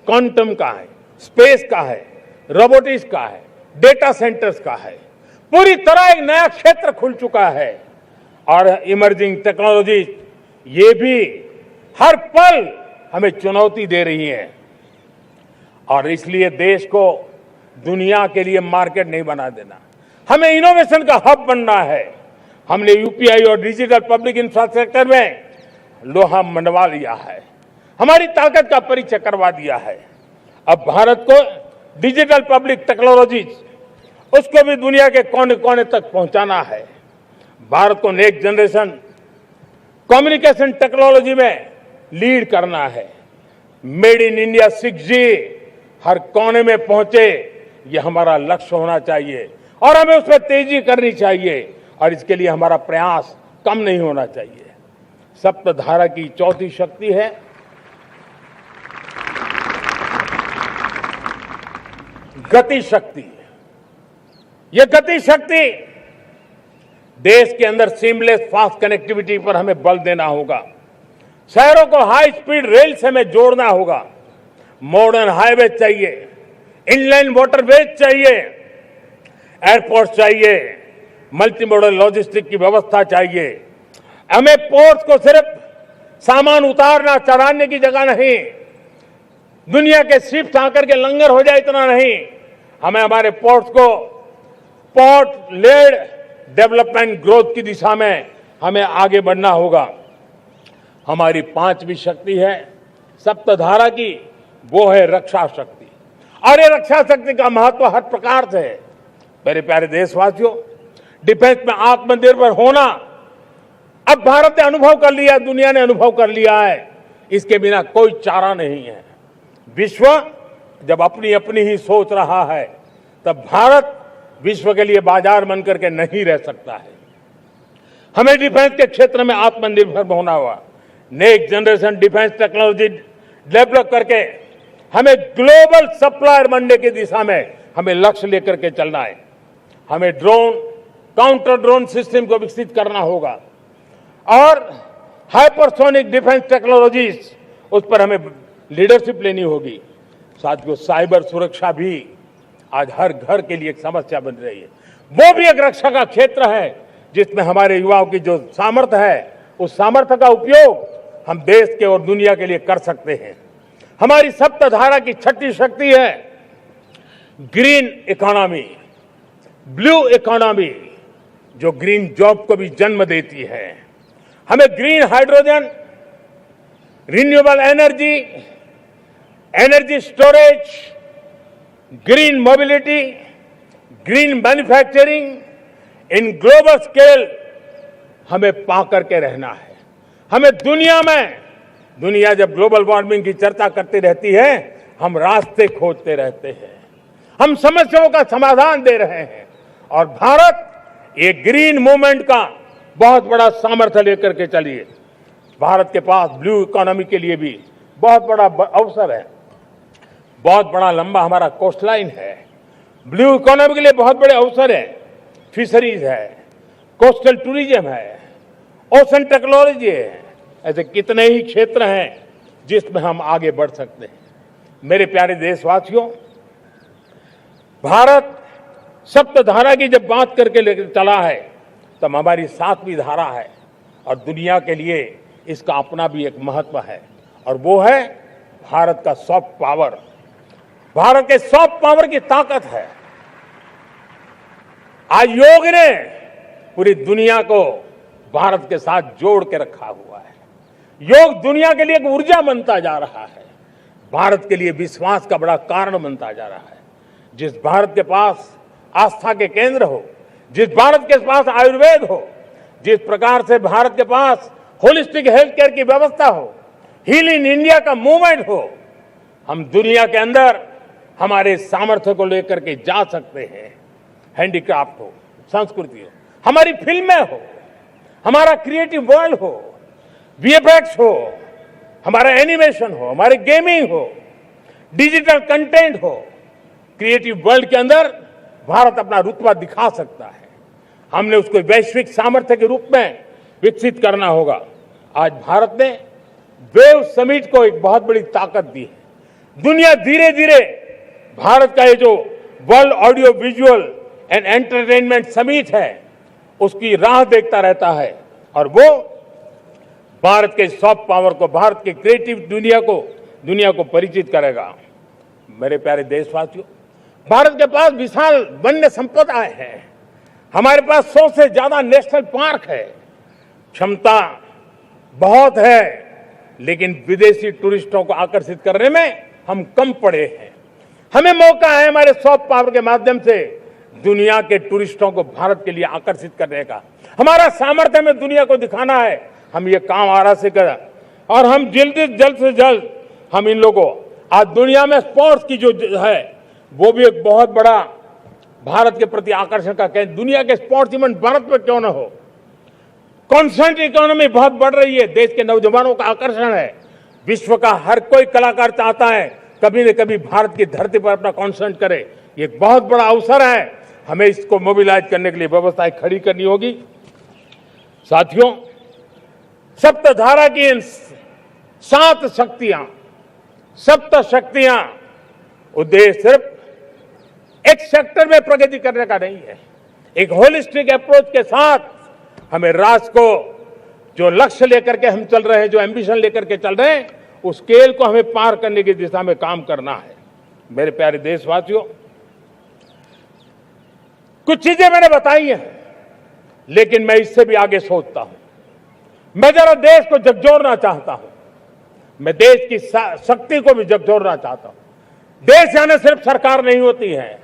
क्वांटम का है, स्पेस का है, रोबोटिक्स का है, डेटा सेंटर्स का है। पूरी तरह एक नया क्षेत्र खुल चुका है और इमर्जिंग टेक्नोलॉजी ये भी हर पल हमें चुनौती दे रही है। और इसलिए देश को दुनिया के लिए मार्केट नहीं बना देना, हमें इनोवेशन का हब बनना है। हमने यूपीआई और डिजिटल पब्लिक इंफ्रास्ट्रक्चर में लोहा मनवा लिया है, हमारी ताकत का परिचय करवा दिया है। अब भारत को डिजिटल पब्लिक टेक्नोलॉजीज उसको भी दुनिया के कोने कोने तक पहुंचाना है। भारत को नेक्स्ट जनरेशन कम्युनिकेशन टेक्नोलॉजी में लीड करना है। मेड इन इंडिया 6G हर कोने में पहुंचे, ये हमारा लक्ष्य होना चाहिए और हमें उसमें तेजी करनी चाहिए और इसके लिए हमारा प्रयास कम नहीं होना चाहिए। सप्तधारा की चौथी शक्ति है गति शक्ति। ये गति शक्ति देश के अंदर सीमलेस फास्ट कनेक्टिविटी पर हमें बल देना होगा। शहरों को हाई स्पीड रेल से हमें जोड़ना होगा। मॉडर्न हाईवे चाहिए, इनलाइन वाटरवेज चाहिए, एयरपोर्ट चाहिए, मल्टी मॉडल लॉजिस्टिक की व्यवस्था चाहिए। हमें पोर्ट्स को सिर्फ सामान उतारना चढ़ाने की जगह नहीं, दुनिया के शिप्स आकर के लंगर हो जाए इतना नहीं, हमें हमारे पोर्ट्स को पोर्ट लेड डेवलपमेंट ग्रोथ की दिशा में हमें आगे बढ़ना होगा। हमारी पांचवी शक्ति है सप्तधारा की, वो है रक्षा शक्ति। और ये रक्षा शक्ति का महत्व हर प्रकार से है। मेरे प्यारे देशवासियों, डिफेंस में आत्मनिर्भर होना अब भारत ने अनुभव कर लिया, दुनिया ने अनुभव कर लिया है, इसके बिना कोई चारा नहीं है। विश्व जब अपनी अपनी ही सोच रहा है, तब भारत विश्व के लिए बाजार बन करके नहीं रह सकता है। हमें डिफेंस के क्षेत्र में आत्मनिर्भर होना हुआ। Next generation defence technology develop करके हमें ग्लोबल सप्लायर बनने की दिशा में हमें लक्ष्य लेकर के चलना है। हमें ड्रोन, काउंटर ड्रोन सिस्टम को विकसित करना होगा और हाइपरसोनिक डिफेंस टेक्नोलॉजीज उस पर हमें लीडरशिप लेनी होगी। साथियों, साइबर सुरक्षा भी आज हर घर के लिए एक समस्या बन रही है। वो भी एक रक्षा का क्षेत्र है जिसमें हमारे युवाओं की जो सामर्थ्य है, उस सामर्थ्य का उपयोग हम देश के और दुनिया के लिए कर सकते हैं। हमारी सप्तधारा की छठी शक्ति है ग्रीन इकोनॉमी, ब्लू इकोनॉमी, जो ग्रीन जॉब को भी जन्म देती है। हमें green hydrogen, renewable energy, energy storage, green mobility, green manufacturing in global scale हमें पा करके रहना है। हमें दुनिया जब ग्लोबल वार्मिंग की चर्चा करती रहती है, हम रास्ते खोजते रहते हैं, हम समस्याओं का समाधान दे रहे हैं और भारत ये ग्रीन मूवमेंट का बहुत बड़ा सामर्थ्य लेकर के चलिए। भारत के पास ब्लू इकोनॉमी के लिए भी बहुत बड़ा अवसर है। बहुत बड़ा लंबा हमारा कोस्ट लाइन है। ब्लू इकोनॉमी के लिए बहुत बड़े अवसर है। फिशरीज है, कोस्टल टूरिज्म है, ओशन टेक्नोलॉजी है। ऐसे कितने ही क्षेत्र हैं जिसमें हम आगे बढ़ सकते हैं। मेरे प्यारे देशवासियों, भारत सप्तधारा की जब बात करके लेकर चला है, तब हमारी सातवीं धारा है और दुनिया के लिए इसका अपना भी एक महत्व है और वो है भारत का सॉफ्ट पावर। भारत के सॉफ्ट पावर की ताकत है। आज योग ने पूरी दुनिया को भारत के साथ जोड़ के रखा हुआ है। योग दुनिया के लिए एक ऊर्जा बनता जा रहा है, भारत के लिए विश्वास का बड़ा कारण बनता जा रहा है। जिस भारत के पास आस्था के केंद्र हो, जिस भारत के पास आयुर्वेद हो, जिस प्रकार से भारत के पास होलिस्टिक हेल्थ केयर की व्यवस्था हो, हील इन इंडिया का मूवमेंट हो, हम दुनिया के अंदर हमारे सामर्थ्य को लेकर के जा सकते हैं। हैंडीक्राफ्ट हो, संस्कृति हो, हमारी फिल्में हो, हमारा क्रिएटिव वर्ल्ड हो, वीएफएक्स हो, हमारा एनिमेशन हो, हमारे गेमिंग हो, डिजिटल कंटेंट हो, क्रिएटिव वर्ल्ड के अंदर भारत अपना रुतबा दिखा सकता है। हमने उसको वैश्विक सामर्थ्य के रूप में विकसित करना होगा। आज भारत ने वेव समिट को एक बहुत बड़ी ताकत दी है। दुनिया धीरे धीरे भारत का ये जो world audio visual and entertainment summit है, उसकी राह देखता रहता है और वो भारत के सॉफ्ट पावर को, भारत के क्रिएटिव दुनिया को परिचित करेगा। मेरे प्यारे देशवासियों, भारत के पास विशाल वन्य संपदा है। हमारे पास 100 से ज्यादा नेशनल पार्क है, क्षमता बहुत है, लेकिन विदेशी टूरिस्टों को आकर्षित करने में हम कम पड़े हैं। हमें मौका है हमारे सॉफ्ट पावर के माध्यम से दुनिया के टूरिस्टों को भारत के लिए आकर्षित करने का। हमारा सामर्थ्य में दुनिया को दिखाना है। हम ये काम आरा से करें और हम जल्द से जल्द हम इन लोगों आज दुनिया में स्पोर्ट्स की जो है वो भी एक बहुत बड़ा भारत के प्रति आकर्षण का केंद्र। दुनिया के स्पोर्ट्स इवेंट भारत में क्यों ना हो। कॉन्स्टेंट इकोनॉमी बहुत बढ़ रही है, देश के नौजवानों का आकर्षण है। विश्व का हर कोई कलाकार चाहता है कभी न कभी भारत की धरती पर अपना कॉन्सर्ट करे। ये एक बहुत बड़ा अवसर है, हमें इसको मोबिलाइज करने के लिए व्यवस्थाएं खड़ी करनी होगी। साथियों, सप्तधारा की इन 7 शक्तियां, सप्त शक्तियां उद्देश्य सिर्फ एक सेक्टर में प्रगति करने का नहीं है। एक होलिस्टिक अप्रोच के साथ हमें राष्ट्र को जो लक्ष्य लेकर के हम चल रहे हैं, जो एम्बिशन लेकर के चल रहे हैं, उस स्केल को हमें पार करने की दिशा में काम करना है। मेरे प्यारे देशवासियों, कुछ चीजें मैंने बताई हैं, लेकिन मैं इससे भी आगे सोचता हूं। मैं जरा देश को झकझोरना चाहता हूं। मैं देश की शक्ति को भी झकझोरना चाहता हूं। देश यानी सिर्फ सरकार नहीं होती है,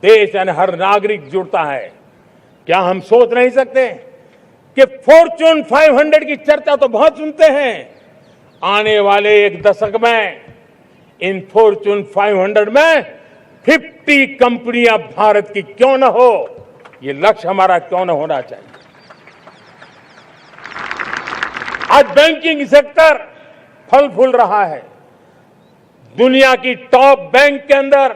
देश यानी हर नागरिक जुड़ता है। क्या हम सोच नहीं सकते कि फॉर्च्यून 500 की चर्चा तो बहुत सुनते हैं, आने वाले एक दशक में इन फॉर्च्यून 500 में 50 कंपनियां भारत की क्यों न हो, ये लक्ष्य हमारा क्यों न होना चाहिए। आज बैंकिंग सेक्टर फल फूल रहा है। दुनिया की टॉप बैंक के अंदर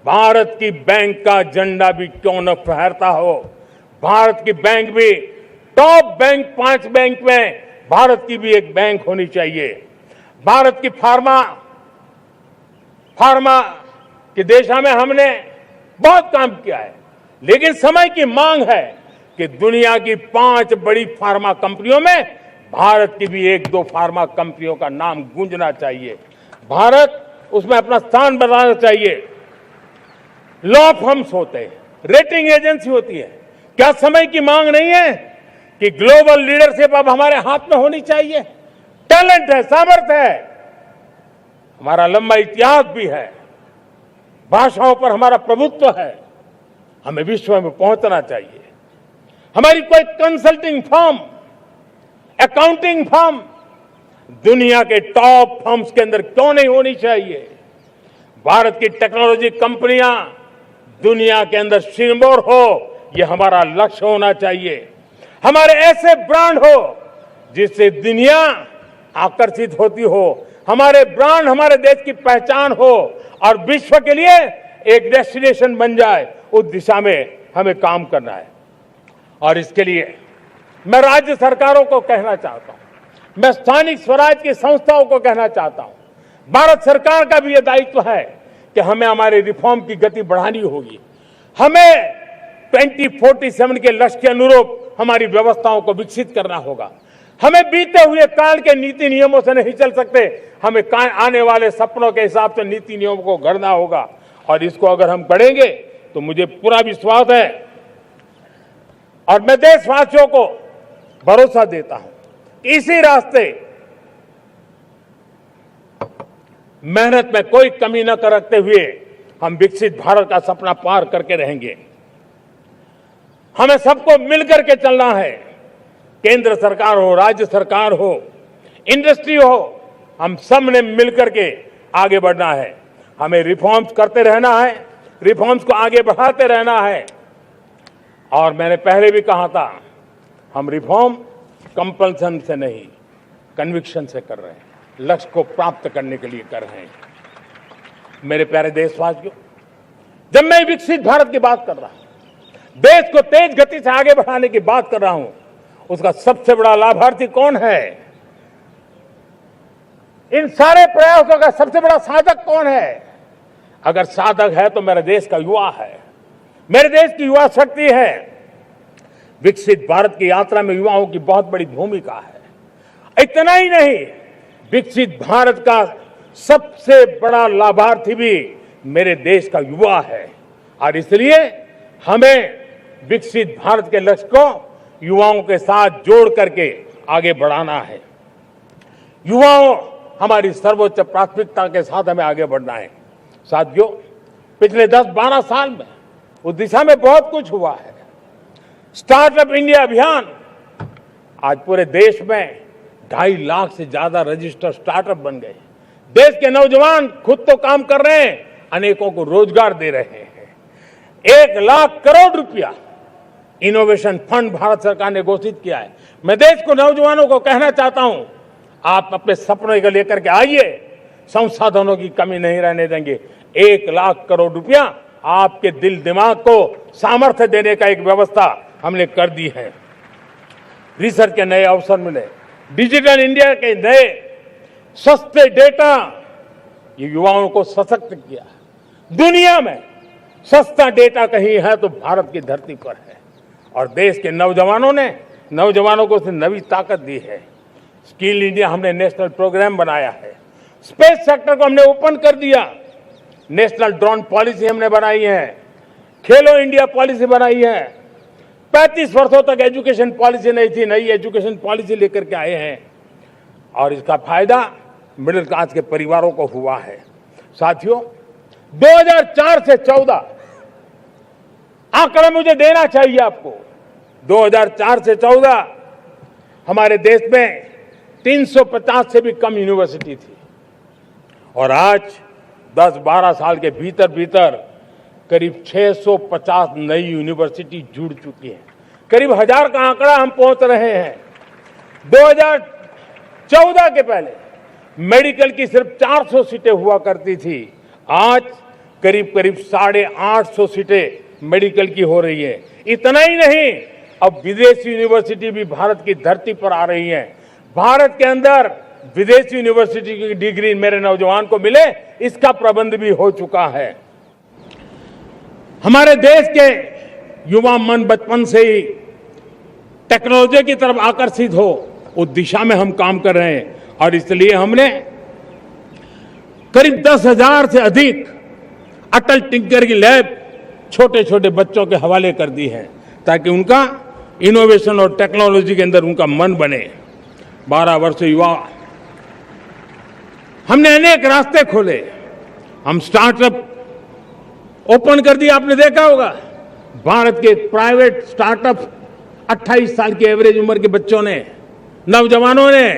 भारत की बैंक का झंडा भी क्यों न फहरता हो। भारत की बैंक भी टॉप बैंक 5 बैंक में भारत की भी एक बैंक होनी चाहिए। भारत की फार्मा की दिशा में हमने बहुत काम किया है, लेकिन समय की मांग है कि दुनिया की 5 बड़ी फार्मा कंपनियों में भारत की भी 1-2 फार्मा कंपनियों का नाम गूंजना चाहिए। भारत उसमें अपना स्थान बनाना चाहिए। लॉ फर्म्स होते हैं, रेटिंग एजेंसी होती है। क्या समय की मांग नहीं है कि ग्लोबल लीडरशिप अब हमारे हाथ में होनी चाहिए। टैलेंट है, सामर्थ्य है, हमारा लंबा इतिहास भी है, भाषाओं पर हमारा प्रभुत्व है। हमें विश्व में पहुंचना चाहिए। हमारी कोई कंसल्टिंग फर्म, अकाउंटिंग फर्म दुनिया के टॉप फर्म्स के अंदर क्यों नहीं होनी चाहिए। भारत की टेक्नोलॉजी कंपनियां दुनिया के अंदर सिरमौर हो, यह हमारा लक्ष्य होना चाहिए। हमारे ऐसे ब्रांड हो जिससे दुनिया आकर्षित होती हो, हमारे ब्रांड हमारे देश की पहचान हो और विश्व के लिए एक डेस्टिनेशन बन जाए। उस दिशा में हमें काम करना है और इसके लिए मैं राज्य सरकारों को कहना चाहता हूं, मैं स्थानिक स्वराज की संस्थाओं को कहना चाहता हूं, भारत सरकार का भी यह दायित्व है कि हमें हमारे रिफॉर्म की गति बढ़ानी होगी। हमें 2047 के लक्ष्य के अनुरूप हमारी व्यवस्थाओं को विकसित करना होगा। हमें बीते हुए काल के नीति नियमों से नहीं चल सकते, हमें आने वाले सपनों के हिसाब से नीति नियमों को गढ़ना होगा और इसको अगर हम गढ़ेंगे तो मुझे पूरा विश्वास है और मैं देशवासियों को भरोसा देता हूं, इसी रास्ते मेहनत में कोई कमी न करते हुए हम विकसित भारत का सपना पार करके रहेंगे। हमें सबको मिलकर के चलना है, केंद्र सरकार हो, राज्य सरकार हो, इंडस्ट्री हो, हम सब ने मिलकर के आगे बढ़ना है। हमें रिफॉर्म्स करते रहना है, रिफॉर्म्स को आगे बढ़ाते रहना है। और मैंने पहले भी कहा था, हम रिफॉर्म कंपल्सन से नहीं, कन्विक्शन से कर रहे हैं, लक्ष्य को प्राप्त करने के लिए कर रहे हैं। मेरे प्यारे देशवासियों, जब मैं विकसित भारत की बात कर रहा हूं, देश को तेज गति से आगे बढ़ाने की बात कर रहा हूं, उसका सबसे बड़ा लाभार्थी कौन है? इन सारे प्रयासों का सबसे बड़ा साधक कौन है? अगर साधक है तो मेरे देश का युवा है, मेरे देश की युवा शक्ति है। विकसित भारत की यात्रा में युवाओं की बहुत बड़ी भूमिका है। इतना ही नहीं, विकसित भारत का सबसे बड़ा लाभार्थी भी मेरे देश का युवा है और इसलिए हमें विकसित भारत के लक्ष्य को युवाओं के साथ जोड़ करके आगे बढ़ाना है। युवाओं हमारी सर्वोच्च प्राथमिकता के साथ हमें आगे बढ़ना है। साथियों, पिछले 10-12 साल में उस दिशा में बहुत कुछ हुआ है। स्टार्टअप इंडिया अभियान, आज पूरे देश में 2.5 लाख से ज्यादा रजिस्टर्ड स्टार्टअप बन गए। देश के नौजवान खुद तो काम कर रहे हैं, अनेकों को रोजगार दे रहे हैं। 1 लाख करोड़ रुपया इनोवेशन फंड भारत सरकार ने घोषित किया है। मैं देश को, नौजवानों को कहना चाहता हूं, आप अपने सपनों को लेकर के आइए, संसाधनों की कमी नहीं रहने देंगे। 1 लाख करोड़ रुपया आपके दिल दिमाग को सामर्थ्य देने का एक व्यवस्था हमने कर दी है। रिसर्च के नए अवसर मिले, डिजिटल इंडिया के नए सस्ते डेटा, ये युवाओं को सशक्त किया। दुनिया में सस्ता डेटा कहीं है तो भारत की धरती पर है, और देश के नौजवानों को नई ताकत दी है। स्किल इंडिया हमने नेशनल प्रोग्राम बनाया है। स्पेस सेक्टर को हमने ओपन कर दिया। नेशनल ड्रोन पॉलिसी हमने बनाई है। खेलो इंडिया पॉलिसी बनाई है। 35 वर्षों तक एजुकेशन पॉलिसी नहीं थी, नई एजुकेशन पॉलिसी लेकर के आए हैं, और इसका फायदा मिडिल क्लास के परिवारों को हुआ है। साथियों, 2004 से 14 आंकड़ा मुझे देना चाहिए आपको। 2004 से 14 हमारे देश में 350 से भी कम यूनिवर्सिटी थी, और आज 10-12 साल के भीतर भीतर करीब 650 नई यूनिवर्सिटी जुड़ चुकी है। करीब 1000 का आंकड़ा हम पहुंच रहे हैं। 2014 के पहले मेडिकल की सिर्फ 400 सीटें हुआ करती थी, आज करीब 850 सीटें मेडिकल की हो रही है। इतना ही नहीं, अब विदेशी यूनिवर्सिटी भी भारत की धरती पर आ रही है। भारत के अंदर विदेशी यूनिवर्सिटी की डिग्री मेरे नौजवान को मिले, इसका प्रबंध भी हो चुका है। हमारे देश के युवा मन बचपन से ही टेक्नोलॉजी की तरफ आकर्षित हो, उस दिशा में हम काम कर रहे हैं, और इसलिए हमने करीब 10,000 से अधिक अटल टिंकरिंग लैब छोटे छोटे बच्चों के हवाले कर दी है, ताकि उनका इनोवेशन और टेक्नोलॉजी के अंदर उनका मन बने। 12 वर्ष युवा, हमने अनेक रास्ते खोले। हम स्टार्टअप ओपन कर दिया, आपने देखा होगा। भारत के प्राइवेट स्टार्टअप 28 साल की एवरेज उम्र के बच्चों ने, नौजवानों ने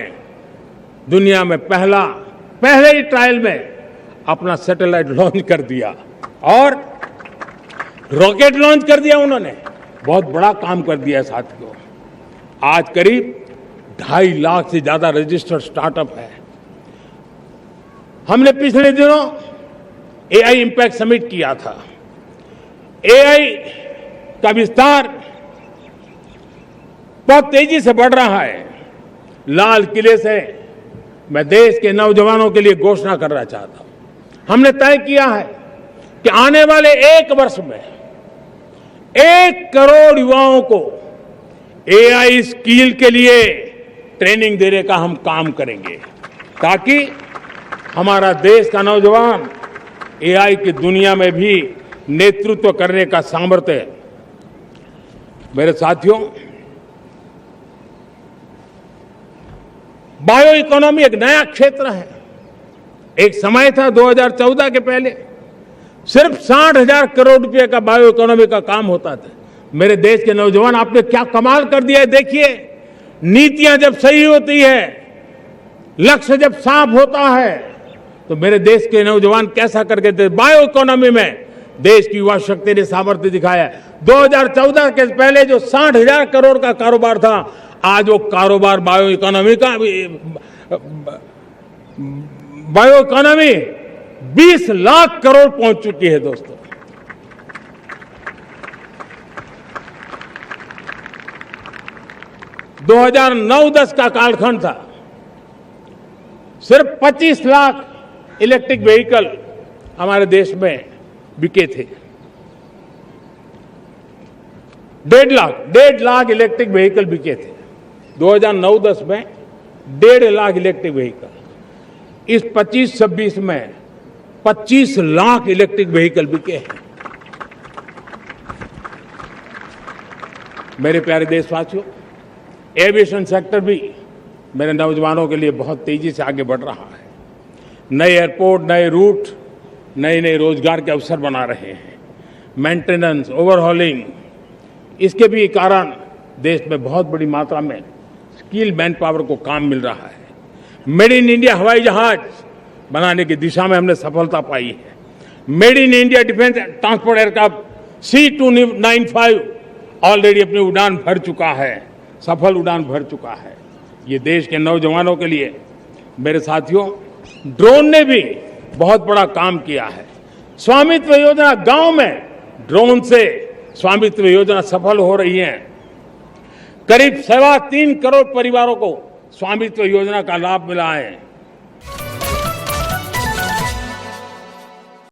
दुनिया में पहले ही ट्रायल में अपना सैटेलाइट लॉन्च कर दिया और रॉकेट लॉन्च कर दिया। उन्होंने बहुत बड़ा काम कर दिया है साथियों। आज करीब 2.5 लाख से ज्यादा रजिस्टर्ड स्टार्टअप है। हमने पिछले दिनों एआई इंपैक्ट समिट किया था। एआई का विस्तार बहुत तेजी से बढ़ रहा है। लाल किले से मैं देश के नौजवानों के लिए घोषणा करना चाहता हूं। हमने तय किया है कि आने वाले 1 वर्ष में 1 करोड़ युवाओं को एआई स्किल के लिए ट्रेनिंग देने का हम काम करेंगे, ताकि हमारा देश का नौजवान एआई की दुनिया में भी नेतृत्व करने का सामर्थ्य। मेरे साथियों, बायो इकोनॉमी एक नया क्षेत्र है। एक समय था 2014 के पहले सिर्फ 60,000 करोड़ रुपए का बायो इकोनॉमी का काम होता था। मेरे देश के नौजवान, आपने क्या कमाल कर दिया है। देखिए, नीतियां जब सही होती है, लक्ष्य जब साफ होता है, तो मेरे देश के नौजवान कैसा करके बायो इकोनॉमी में देश की युवा शक्ति ने सामर्थ्य दिखाया। 2014 के पहले जो 60,000 करोड़ का कारोबार था, आज वो कारोबार बायो इकोनॉमी 20 लाख करोड़ पहुंच चुकी है। दोस्तों, दो 2009-10 का कालखंड था, सिर्फ 25 लाख इलेक्ट्रिक व्हीकल हमारे देश में बिके थे। 1.5 लाख इलेक्ट्रिक व्हीकल बिके थे 2009-10 में। 1.5 लाख इलेक्ट्रिक व्हीकल। इस 25-26 में 25 लाख इलेक्ट्रिक व्हीकल बिके हैं। मेरे प्यारे देशवासियों, एविएशन सेक्टर भी मेरे नौजवानों के लिए बहुत तेजी से आगे बढ़ रहा है। नए एयरपोर्ट, नए रूट, नए नए रोजगार के अवसर बना रहे हैं। मेंटेनेंस, ओवरहॉलिंग, इसके भी कारण देश में बहुत बड़ी मात्रा में स्किल मैन पावर को काम मिल रहा है। मेड इन इंडिया हवाई जहाज बनाने की दिशा में हमने सफलता पाई है। Made in India defence transport aircraft C295 already अपनी उड़ान भर चुका है, सफल उड़ान भर चुका है। ये देश के नौजवानों के लिए, मेरे साथियों, ड्रोन ने भी बहुत बड़ा काम किया है। स्वामित्व योजना, गांव में ड्रोन से स्वामित्व योजना सफल हो रही है। करीब 3.25 करोड़ परिवारों को स्वामित्व योजना का लाभ मिला है।